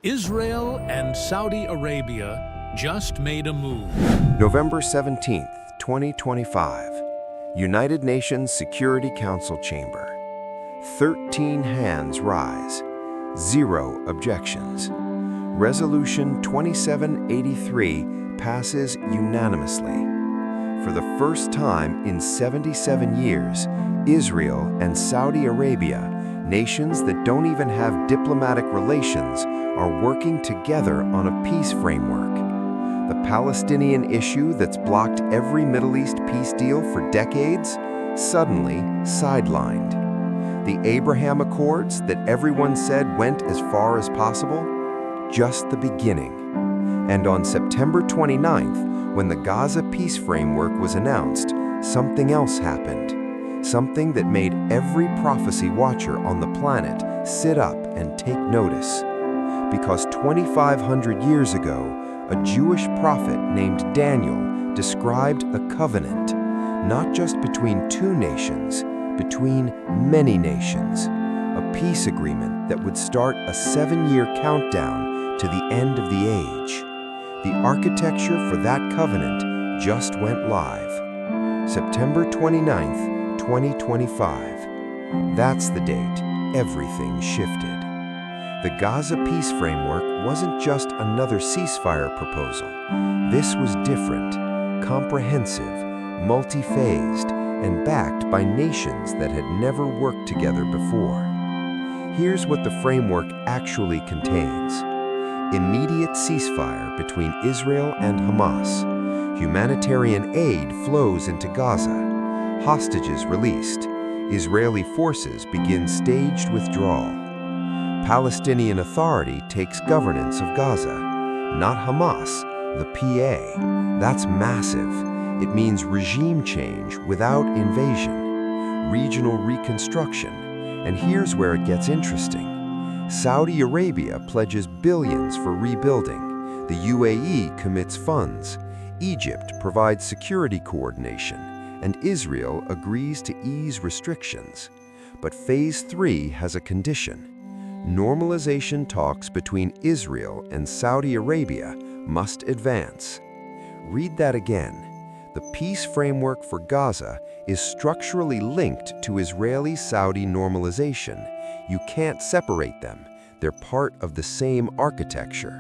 Israel and Saudi Arabia just made a move. November 17th, 2025. United Nations Security Council Chamber. 13 hands rise. 0 objections. Resolution 2783 passes unanimously. For the first time in 77 years, Israel and Saudi Arabia, nations that don't even have diplomatic relations, are working together on a peace framework. The Palestinian issue that's blocked every Middle East peace deal for decades, suddenly sidelined. The Abraham Accords that everyone said went as far as possible, just the beginning. And on September 29th, when the Gaza Peace Framework was announced, something else happened. Something that made every prophecy watcher on the planet sit up and take notice. Because 2,500 years ago, a Jewish prophet named Daniel described a covenant, not just between two nations, between many nations, a peace agreement that would start a 7-year countdown to the end of the age. The architecture for that covenant just went live. September 29th, 2025. That's the date everything shifted. The Gaza Peace Framework wasn't just another ceasefire proposal. This was different, comprehensive, multi-phased, and backed by nations that had never worked together before. Here's what the framework actually contains. Immediate ceasefire between Israel and Hamas. Humanitarian aid flows into Gaza. Hostages released. Israeli forces begin staged withdrawal. Palestinian Authority takes governance of Gaza. Not Hamas, the PA. That's massive. It means regime change without invasion. Regional reconstruction. And here's where it gets interesting. Saudi Arabia pledges billions for rebuilding. The UAE commits funds. Egypt provides security coordination. And Israel agrees to ease restrictions. But Phase 3 has a condition. Normalization talks between Israel and Saudi Arabia must advance. Read that again. The peace framework for Gaza is structurally linked to Israeli-Saudi normalization. You can't separate them. They're part of the same architecture.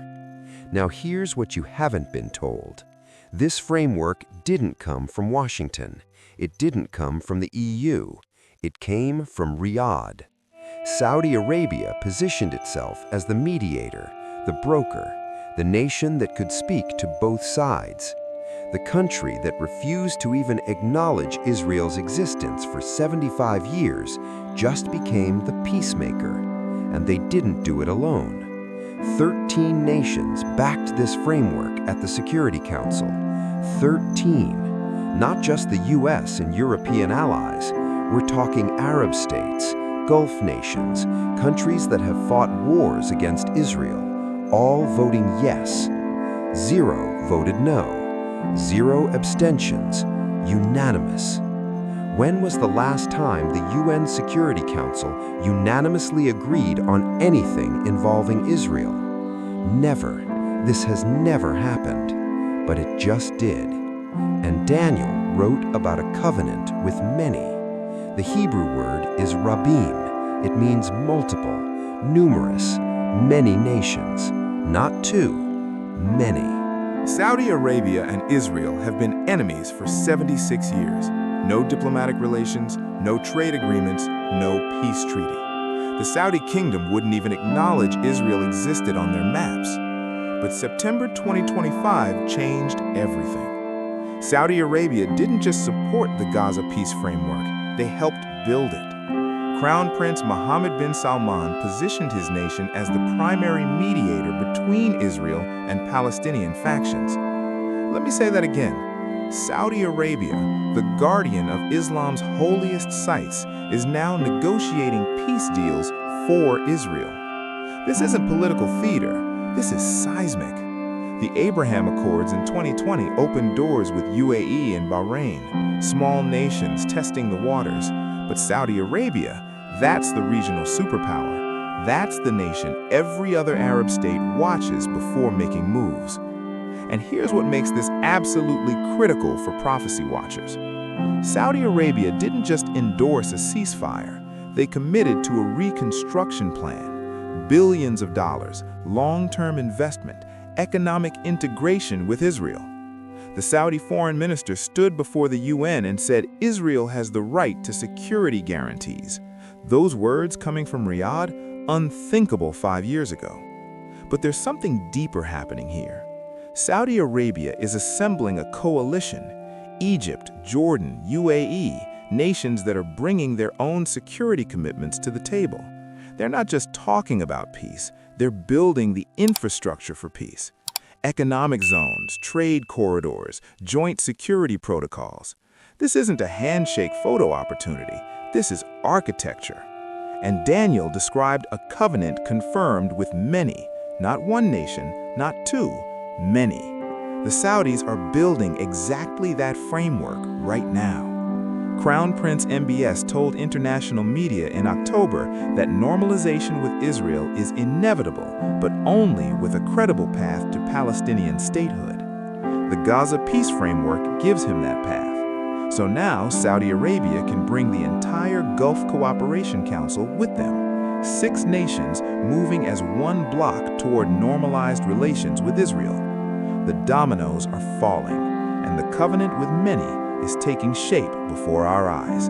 Now here's what you haven't been told. This framework didn't come from Washington. It didn't come from the EU. It came from Riyadh. Saudi Arabia positioned itself as the mediator, the broker, the nation that could speak to both sides. The country that refused to even acknowledge Israel's existence for 75 years just became the peacemaker. And they didn't do it alone. 13 nations backed this framework at the Security Council. 13. Not just the US and European allies. We're talking Arab states, Gulf nations, countries that have fought wars against Israel, all voting yes. 0 voted no. 0 abstentions. Unanimous. When was the last time the UN Security Council unanimously agreed on anything involving Israel? Never. This has never happened. But it just did. And Daniel wrote about a covenant with many. The Hebrew word is rabim. It means multiple, numerous, many nations. Not 2, many. Saudi Arabia and Israel have been enemies for 76 years. No diplomatic relations, no trade agreements, no peace treaty. The Saudi kingdom wouldn't even acknowledge Israel existed on their maps. But September 2025 changed everything. Saudi Arabia didn't just support the Gaza Peace Framework, they helped build it. Crown Prince Mohammed bin Salman positioned his nation as the primary mediator between Israel and Palestinian factions. Let me say that again. Saudi Arabia, the guardian of Islam's holiest sites, is now negotiating peace deals for Israel. This isn't political theater, this is seismic. The Abraham Accords in 2020 opened doors with UAE and Bahrain, small nations testing the waters. But Saudi Arabia, that's the regional superpower. That's the nation every other Arab state watches before making moves. And here's what makes this absolutely critical for prophecy watchers. Saudi Arabia didn't just endorse a ceasefire, they committed to a reconstruction plan, billions of dollars, long-term investment, economic integration with Israel. The Saudi foreign minister stood before the UN and said Israel has the right to security guarantees. Those words coming from Riyadh, unthinkable 5 years ago. But there's something deeper happening here. Saudi Arabia is assembling a coalition. Egypt, Jordan, UAE, nations that are bringing their own security commitments to the table. They're not just talking about peace, they're building the infrastructure for peace. Economic zones, trade corridors, joint security protocols. This isn't a handshake photo opportunity, this is architecture. And Daniel described a covenant confirmed with many, not one nation, not two, many. The Saudis are building exactly that framework right now. Crown Prince MBS told international media in October that normalization with Israel is inevitable, but only with a credible path to Palestinian statehood. The Gaza Peace Framework gives him that path. So now Saudi Arabia can bring the entire Gulf Cooperation Council with them, 6 nations moving as one bloc toward normalized relations with Israel. The dominoes are falling, and the covenant with many is taking shape before our eyes.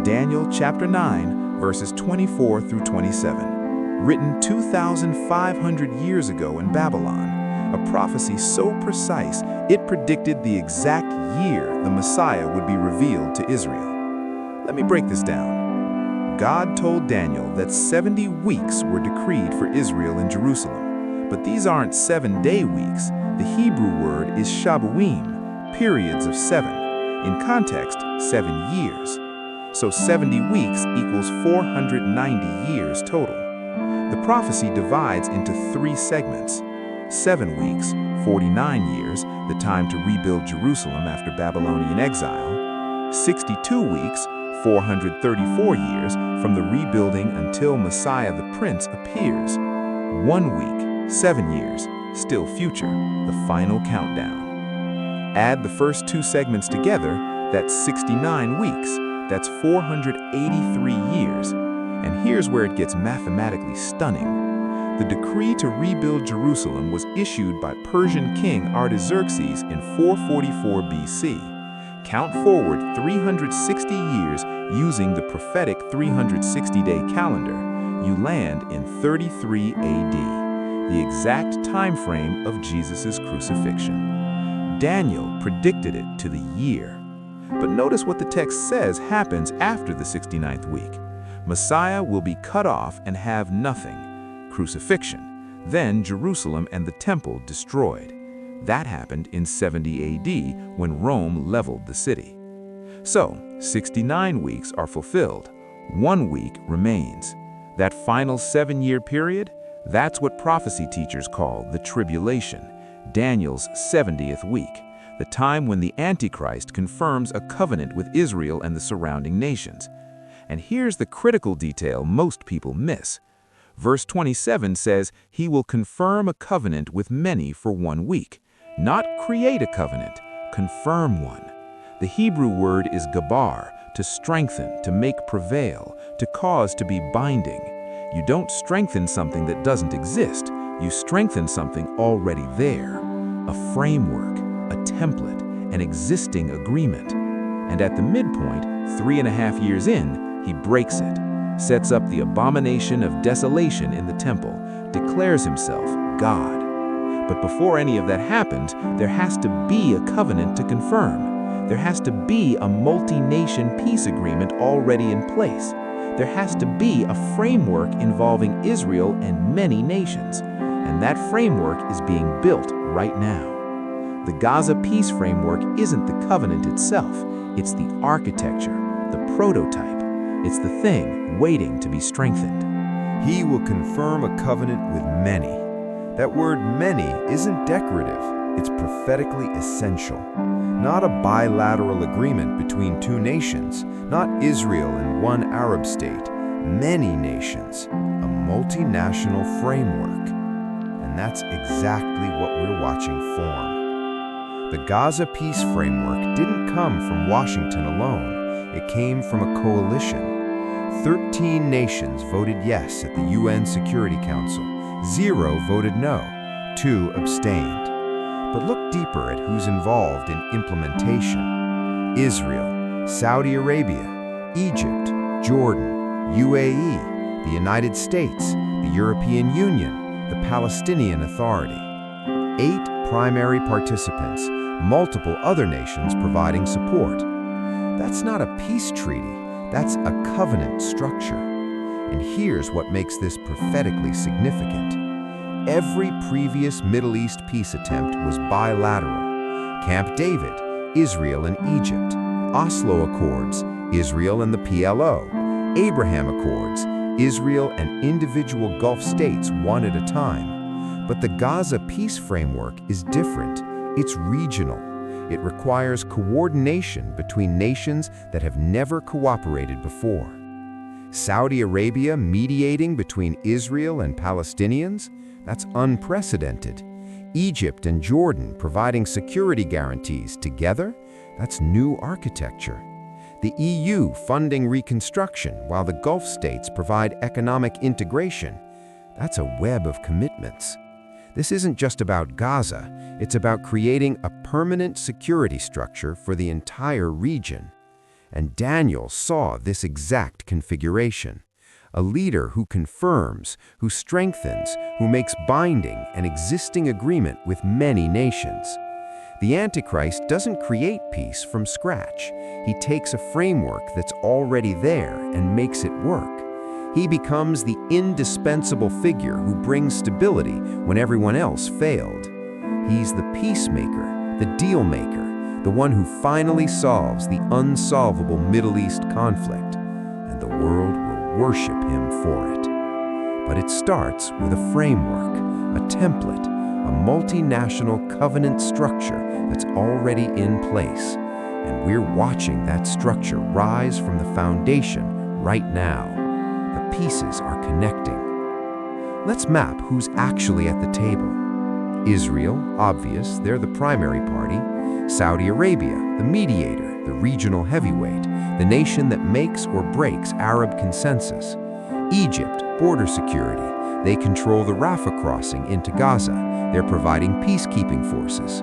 Daniel chapter 9, verses 24 through 27, written 2,500 years ago in Babylon, a prophecy so precise it predicted the exact year the Messiah would be revealed to Israel. Let me break this down. God told Daniel that 70 weeks were decreed for Israel in Jerusalem, but these aren't 7-day weeks. The Hebrew word is shabuim, periods of 7. In context, 7 years. So 70 weeks equals 490 years total. The prophecy divides into 3 segments. 7 weeks, 49 years, the time to rebuild Jerusalem after Babylonian exile. 62 weeks, 434 years, from the rebuilding until Messiah the Prince appears. 1 week, 7 years, still future, the final countdown. Add the first 2 segments together, that's 69 weeks, that's 483 years. And here's where it gets mathematically stunning. The decree to rebuild Jerusalem was issued by Persian King Artaxerxes in 444 BC. Count forward 360 years using the prophetic 360-day calendar, you land in 33 AD, the exact time frame of Jesus' crucifixion. Daniel predicted it to the year. But notice what the text says happens after the 69th week. Messiah will be cut off and have nothing. Crucifixion. Then Jerusalem and the temple destroyed. That happened in 70 AD when Rome leveled the city. So, 69 weeks are fulfilled. 1 week remains. That final 7-year period, that's what prophecy teachers call the Tribulation. Daniel's 70th week, the time when the Antichrist confirms a covenant with Israel and the surrounding nations. And here's the critical detail most people miss. Verse 27 says he will confirm a covenant with many for 1 week. Not create a covenant, confirm one. The Hebrew word is gabar, to strengthen, to make prevail, to cause to be binding. You don't strengthen something that doesn't exist. You strengthen something already there, a framework, a template, an existing agreement. And at the midpoint, 3.5 years in, he breaks it, sets up the abomination of desolation in the temple, declares himself God. But before any of that happens, there has to be a covenant to confirm. There has to be a multi-nation peace agreement already in place. There has to be a framework involving Israel and many nations. And that framework is being built right now. The Gaza Peace Framework isn't the covenant itself, it's the architecture, the prototype. It's the thing waiting to be strengthened. He will confirm a covenant with many. That word many isn't decorative, it's prophetically essential. Not a bilateral agreement between 2 nations, not Israel and 1 Arab state, many nations, a multinational framework. And that's exactly what we're watching form. The Gaza Peace Framework didn't come from Washington alone. It came from a coalition. 13 nations voted yes at the UN Security Council. 0 voted no. 2 abstained. But look deeper at who's involved in implementation. Israel, Saudi Arabia, Egypt, Jordan, UAE, the United States, the European Union, the Palestinian Authority. 8 primary participants, multiple other nations providing support. That's not a peace treaty, that's a covenant structure. And here's what makes this prophetically significant. Every previous Middle East peace attempt was bilateral. Camp David, Israel and Egypt. Oslo Accords, Israel and the PLO. Abraham Accords, Israel and individual Gulf states one at a time. But the Gaza Peace Framework is different. It's regional. It requires coordination between nations that have never cooperated before. Saudi Arabia mediating between Israel and Palestinians? That's unprecedented. Egypt and Jordan providing security guarantees together? That's new architecture. The EU funding reconstruction while the Gulf states provide economic integration? That's a web of commitments. This isn't just about Gaza, it's about creating a permanent security structure for the entire region. And Daniel saw this exact configuration. A leader who confirms, who strengthens, who makes binding an existing agreement with many nations. The Antichrist doesn't create peace from scratch. He takes a framework that's already there and makes it work. He becomes the indispensable figure who brings stability when everyone else failed. He's the peacemaker, the deal maker, the one who finally solves the unsolvable Middle East conflict. And the world will worship him for it. But it starts with a framework, a template, a multinational covenant structure that's already in place. And we're watching that structure rise from the foundation right now. The pieces are connecting. Let's map who's actually at the table. Israel, obvious, they're the primary party. Saudi Arabia, the mediator, the regional heavyweight, the nation that makes or breaks Arab consensus. Egypt, border security, they control the Rafah crossing into Gaza. They're providing peacekeeping forces.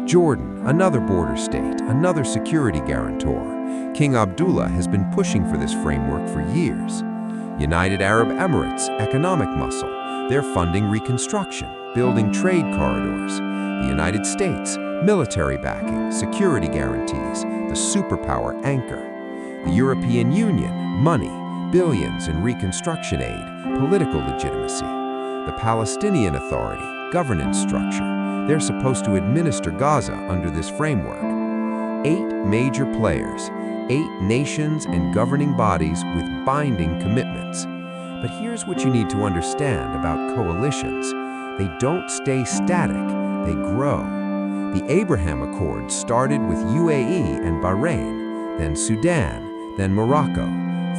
Jordan, another border state, another security guarantor. King Abdullah has been pushing for this framework for years. United Arab Emirates, economic muscle. They're funding reconstruction, building trade corridors. The United States, military backing, security guarantees, the superpower anchor. The European Union, money, billions in reconstruction aid, political legitimacy. The Palestinian Authority, governance structure. They're supposed to administer Gaza under this framework. 8 major players, 8 nations and governing bodies with binding commitments. But here's what you need to understand about coalitions. They don't stay static, they grow. The Abraham Accords started with UAE and Bahrain, then Sudan, then Morocco.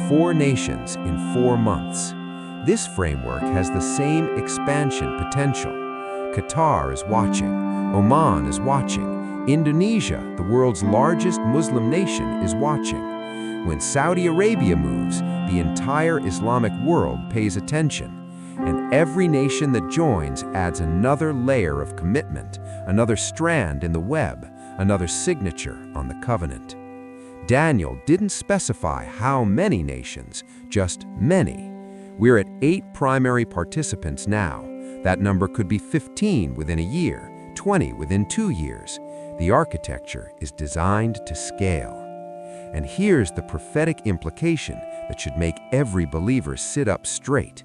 4 nations in 4 months. This framework has the same expansion potential. Qatar is watching, Oman is watching, Indonesia, the world's largest Muslim nation, is watching. When Saudi Arabia moves, the entire Islamic world pays attention. And every nation that joins adds another layer of commitment, another strand in the web, another signature on the covenant. Daniel didn't specify how many nations, just many. We're at 8 primary participants now. That number could be 15 within a year, 20 within 2 years. The architecture is designed to scale. And here's the prophetic implication that should make every believer sit up straight.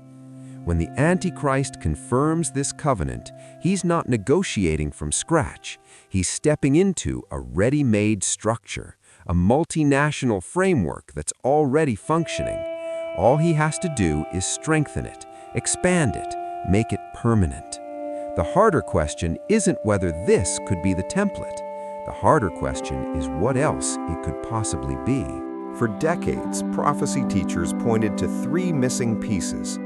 When the Antichrist confirms this covenant, he's not negotiating from scratch. He's stepping into a ready-made structure, a multinational framework that's already functioning. All he has to do is strengthen it, expand it, make it permanent. The harder question isn't whether this could be the template. The harder question is what else it could possibly be. For decades, prophecy teachers pointed to 3 missing pieces: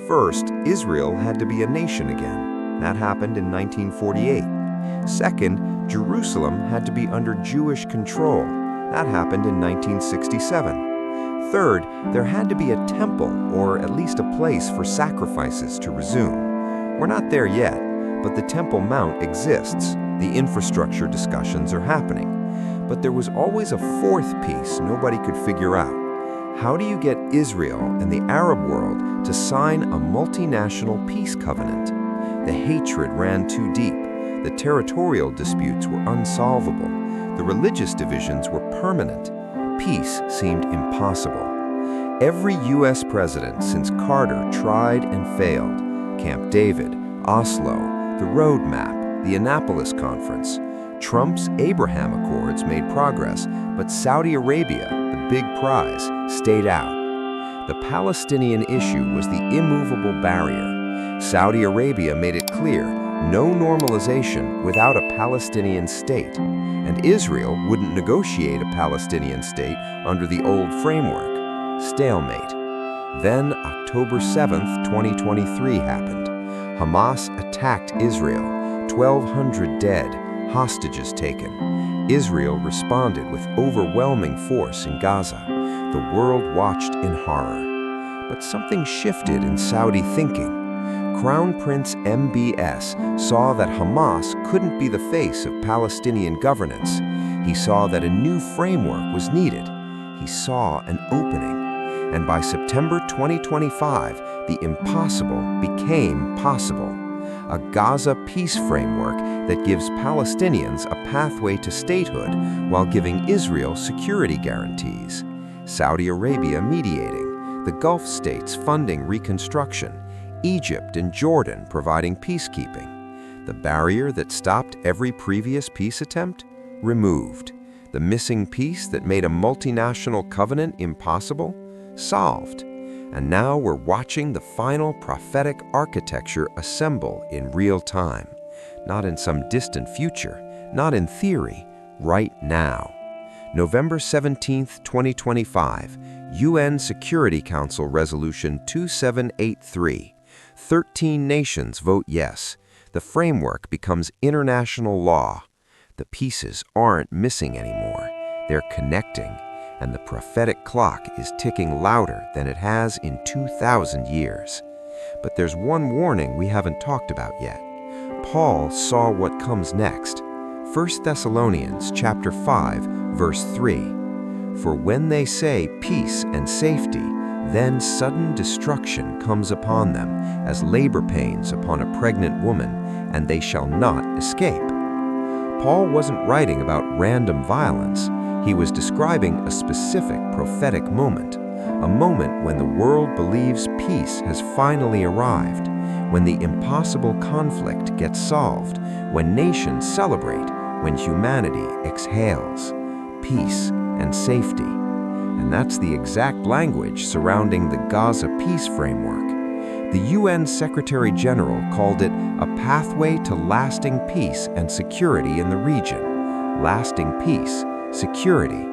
First, Israel had to be a nation again. That happened in 1948. Second, Jerusalem had to be under Jewish control. That happened in 1967. Third, there had to be a temple, or at least a place for sacrifices to resume. We're not there yet, but the Temple Mount exists. The infrastructure discussions are happening. But there was always a fourth piece nobody could figure out. How do you get Israel and the Arab world to sign a multinational peace covenant? The hatred ran too deep. The territorial disputes were unsolvable. The religious divisions were permanent. Peace seemed impossible. Every U.S. president since Carter tried and failed. Camp David, Oslo, the Roadmap, the Annapolis Conference. Trump's Abraham Accords made progress, but Saudi Arabia, the big prize, stayed out. The Palestinian issue was the immovable barrier. Saudi Arabia made it clear, no normalization without a Palestinian state. And Israel wouldn't negotiate a Palestinian state under the old framework. Stalemate. Then October 7th, 2023 happened. Hamas attacked Israel, 1,200 dead, hostages taken. Israel responded with overwhelming force in Gaza. The world watched in horror. But something shifted in Saudi thinking. Crown Prince MBS saw that Hamas couldn't be the face of Palestinian governance. He saw that a new framework was needed. He saw an opening. And by September 2025, the impossible became possible. A Gaza Peace Framework that gives Palestinians a pathway to statehood while giving Israel security guarantees. Saudi Arabia mediating, the Gulf states funding reconstruction, Egypt and Jordan providing peacekeeping. The barrier that stopped every previous peace attempt? Removed. The missing piece that made a multinational covenant impossible? Solved. And now we're watching the final prophetic architecture assemble in real time. Not in some distant future, not in theory, right now. November 17, 2025, UN Security Council Resolution 2783. 13 nations vote yes. The framework becomes international law. The pieces aren't missing anymore. They're connecting. And the prophetic clock is ticking louder than it has in 2,000 years. But there's one warning we haven't talked about yet. Paul saw what comes next. 1 Thessalonians chapter 5, verse 3. For when they say peace and safety, then sudden destruction comes upon them, as labor pains upon a pregnant woman, and they shall not escape. Paul wasn't writing about random violence. He was describing a specific prophetic moment, a moment when the world believes peace has finally arrived, when the impossible conflict gets solved, when nations celebrate, when humanity exhales, peace and safety. And that's the exact language surrounding the Gaza Peace Framework. The UN Secretary General called it a pathway to lasting peace and security in the region. Lasting peace, security.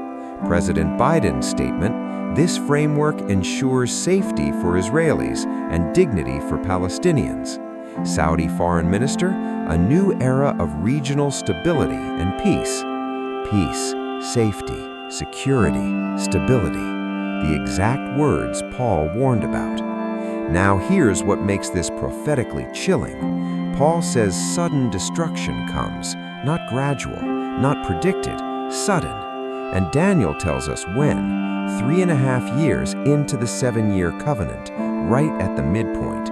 President Biden's statement, this framework ensures safety for Israelis and dignity for Palestinians. Saudi Foreign Minister, a new era of regional stability and peace. Peace, safety, security, stability. The exact words Paul warned about. Now here's what makes this prophetically chilling. Paul says sudden destruction comes, not gradual, not predicted, sudden. And Daniel tells us when, 3.5 years into the 7-year covenant, right at the midpoint.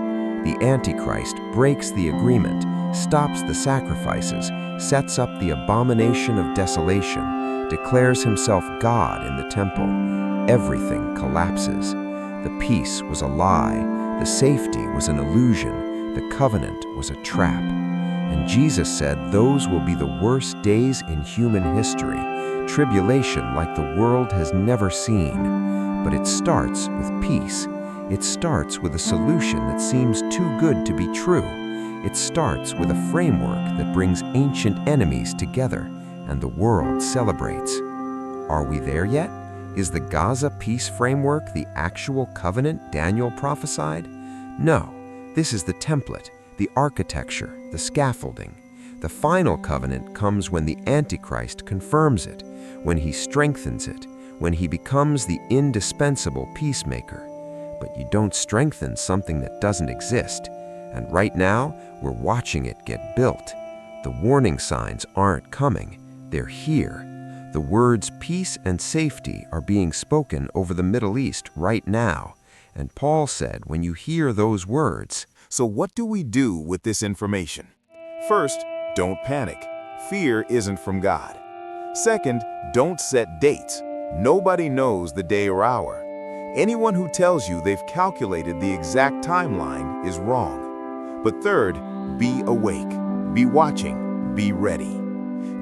The Antichrist breaks the agreement, stops the sacrifices, sets up the abomination of desolation, declares himself God in the temple. Everything collapses. The peace was a lie. The safety was an illusion. The covenant was a trap. And Jesus said those will be the worst days in human history. Tribulation like the world has never seen. But it starts with peace. It starts with a solution that seems too good to be true. It starts with a framework that brings ancient enemies together, and the world celebrates. Are we there yet? Is the Gaza Peace Framework the actual covenant Daniel prophesied? No, this is the template, the architecture, the scaffolding. The final covenant comes when the Antichrist confirms it, when he strengthens it, when he becomes the indispensable peacemaker. But you don't strengthen something that doesn't exist. And right now, we're watching it get built. The warning signs aren't coming, they're here. The words peace and safety are being spoken over the Middle East right now. And Paul said, when you hear those words, So what do we do with this information? First, don't panic. Fear isn't from God. Second, don't set dates. Nobody knows the day or hour. Anyone who tells you they've calculated the exact timeline is wrong. But third, be awake, be watching, be ready.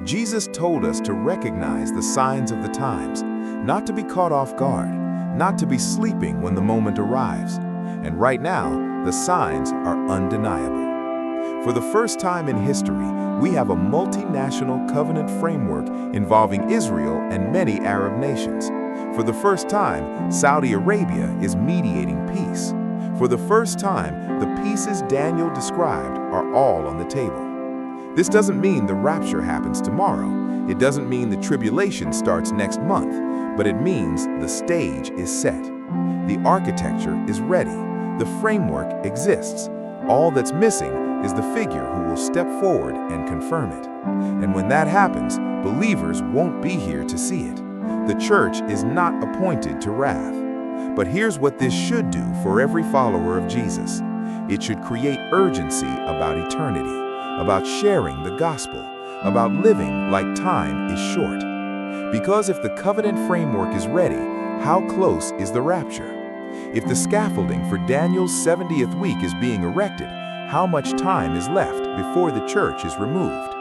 Jesus told us to recognize the signs of the times, not to be caught off guard, not to be sleeping when the moment arrives. And right now, the signs are undeniable. For the first time in history, we have a multinational covenant framework involving Israel and many Arab nations. For the first time, Saudi Arabia is mediating peace. For the first time, the pieces Daniel described are all on the table. This doesn't mean the rapture happens tomorrow. It doesn't mean the tribulation starts next month, but it means the stage is set. The architecture is ready. The framework exists. All that's missing is the figure who will step forward and confirm it. And when that happens, believers won't be here to see it. The church is not appointed to wrath. But here's what this should do for every follower of Jesus. It should create urgency about eternity, about sharing the gospel, about living like time is short. Because if the covenant framework is ready, how close is the rapture? If the scaffolding for Daniel's 70th week is being erected, how much time is left before the church is removed?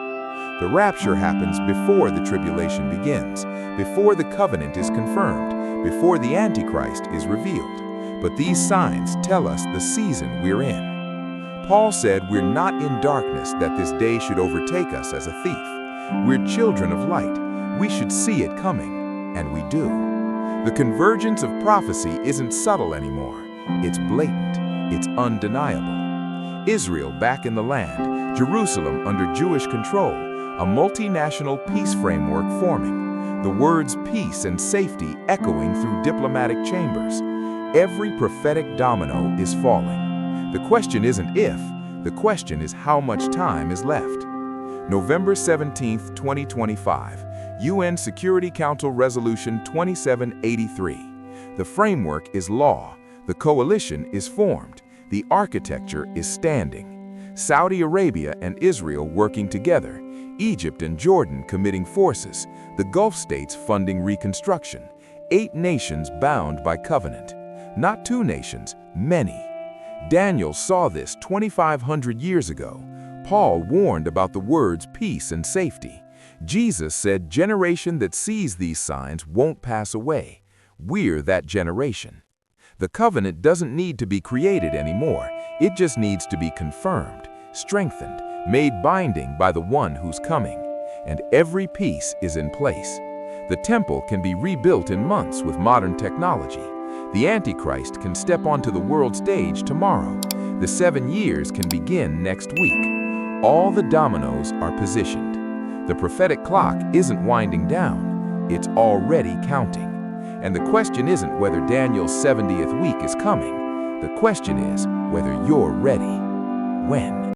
The rapture happens before the tribulation begins, before the covenant is confirmed, before the Antichrist is revealed. But these signs tell us the season we're in. Paul said we're not in darkness that this day should overtake us as a thief. We're children of light. We should see it coming, and we do. The convergence of prophecy isn't subtle anymore. It's blatant. It's undeniable. Israel back in the land, Jerusalem under Jewish control, a multinational peace framework forming, the words peace and safety echoing through diplomatic chambers. Every prophetic domino is falling. The question isn't if, the question is how much time is left. November 17, 2025, UN Security Council Resolution 2783. The framework is law, the coalition is formed, the architecture is standing. Saudi Arabia and Israel working together, Egypt and Jordan committing forces, the Gulf states funding reconstruction, 8 nations bound by covenant. Not 2 nations, many. Daniel saw this 2,500 years ago. Paul warned about the words peace and safety. Jesus said generation that sees these signs won't pass away. We're that generation. The covenant doesn't need to be created anymore. It just needs to be confirmed, strengthened, made binding by the one who's coming. And every piece is in place. The temple can be rebuilt in months with modern technology. The Antichrist can step onto the world stage tomorrow. The 7 years can begin next week. All the dominoes are positioned. The prophetic clock isn't winding down. It's already counting. And the question isn't whether Daniel's 70th week is coming. The question is whether you're ready. When?